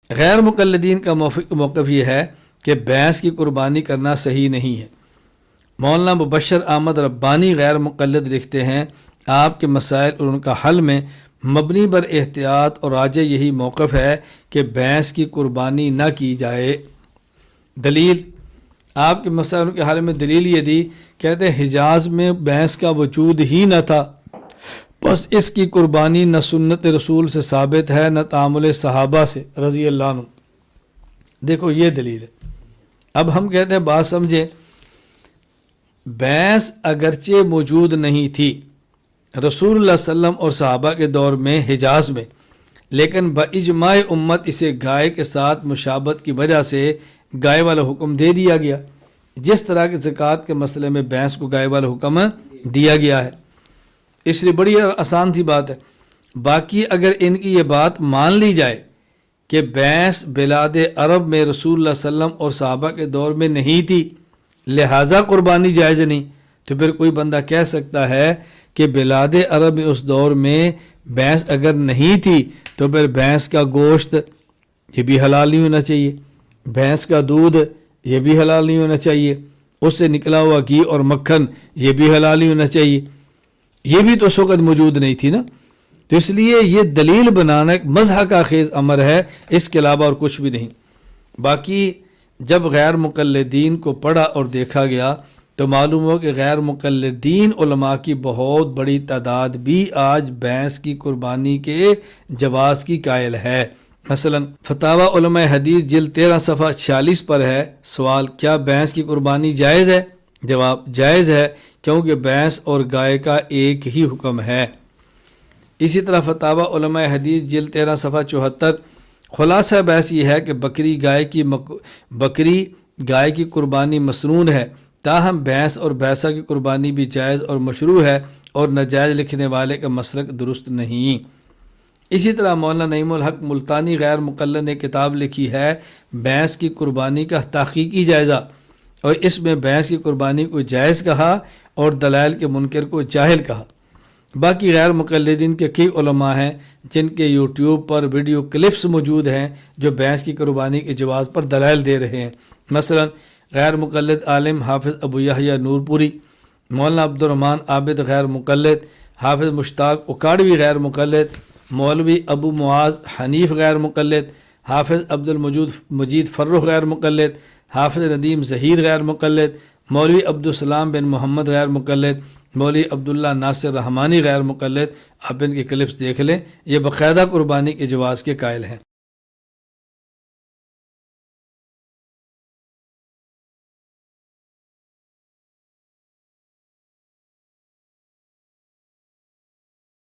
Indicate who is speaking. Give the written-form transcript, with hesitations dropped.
Speaker 1: غیر مقلدین کا موقف یہ ہے کہ بھینس کی قربانی کرنا صحیح نہیں ہے۔ مولانا مبشر احمد ربانی غیر مقلد لکھتے ہیں آپ کے مسائل اور ان کا حل میں مبنی بر احتیاط اور راجح یہی موقف ہے کہ بھینس کی قربانی نہ کی جائے۔ دلیل آپ کے مسائل کے حل میں دلیل یہ دی، کہتے ہیں حجاز میں بھینس کا وجود ہی نہ تھا، بس اس کی قربانی نہ سنت رسول سے ثابت ہے نہ تعامل صحابہ سے رضی اللہ عنہ۔ دیکھو یہ دلیل ہے۔ اب ہم کہتے ہیں بات سمجھیں، بھینس اگرچہ موجود نہیں تھی رسول اللہ صلی اللہ علیہ وسلم اور صحابہ کے دور میں حجاز میں، لیکن باجماع امت اسے گائے کے ساتھ مشابہت کی وجہ سے گائے والا حکم دے دیا گیا، جس طرح کہ زکوٰۃ کے مسئلے میں بھینس کو گائے والا حکم دیا گیا ہے۔ اس لیے بڑی آسان سی بات ہے۔ باقی اگر ان کی یہ بات مان لی جائے کہ بھینس بلاد عرب میں رسول اللہ صلی اللہ علیہ وسلم اور صحابہ کے دور میں نہیں تھی لہٰذا قربانی جائز نہیں، تو پھر کوئی بندہ کہہ سکتا ہے کہ بلاد عرب میں اس دور میں بھینس اگر نہیں تھی تو پھر بھینس کا گوشت یہ بھی حلال نہیں ہونا چاہیے، بھینس کا دودھ یہ بھی حلال نہیں ہونا چاہیے، اس سے نکلا ہوا گھی اور مکھن یہ بھی حلال نہیں ہونا چاہیے، یہ بھی تو اس وقت موجود نہیں تھی نا۔ تو اس لیے یہ دلیل بنانا ایک مزح کا خیز امر ہے، اس کے علاوہ اور کچھ بھی نہیں۔ باقی جب غیر مقلدین کو پڑھا اور دیکھا گیا تو معلوم ہو کہ غیر مقلدین علماء کی بہت بڑی تعداد بھی آج بھینس کی قربانی کے جواز کی قائل ہے۔ مثلا فتاوی علماء حدیث جلد 13 صفحہ 46 پر ہے سوال، کیا بھینس کی قربانی جائز ہے؟ جواب جائز ہے، کیونکہ بھینس اور گائے کا ایک ہی حکم ہے۔ اسی طرح فتاوی علماء حدیث جلد 13 صفحہ 74 خلاصہ بحث یہ ہے کہ بکری گائے کی قربانی مسنون ہے، تاہم بھینس اور بھینسا کی قربانی بھی جائز اور مشروع ہے، اور ناجائز لکھنے والے کا مسلک درست نہیں۔ اسی طرح مولانا نعیم الحق ملتانی غیر مقلد نے کتاب لکھی ہے بھینس کی قربانی کا تحقیقی جائزہ، اور اس میں بھینس کی قربانی کو جائز کہا اور دلائل کے منکر کو جاہل کہا۔ باقی غیر مقلدین کے کئی علماء ہیں جن کے یوٹیوب پر ویڈیو کلپس موجود ہیں جو بھینس کی قربانی کے جواز پر دلائل دے رہے ہیں۔ مثلا غیر مقلد عالم حافظ ابو یحییٰ نور پوری، مولانا عبد الرحمن عابد غیر مقلد، حافظ مشتاق اکاڑوی غیر مقلد، مولوی ابو معاذ حنیف غیر مقلد، حافظ عبد المجید فرخ غیر مقلد، حافظ ندیم ظہیر غیر مقلد، مولوی عبدالسلام بن محمد غیر مقلد، مولوی عبداللہ ناصر رحمانی غیر مقلد۔ آپ ان کے کلپس دیکھ لیں، یہ باقاعدہ قربانی کے جواز کے قائل ہیں۔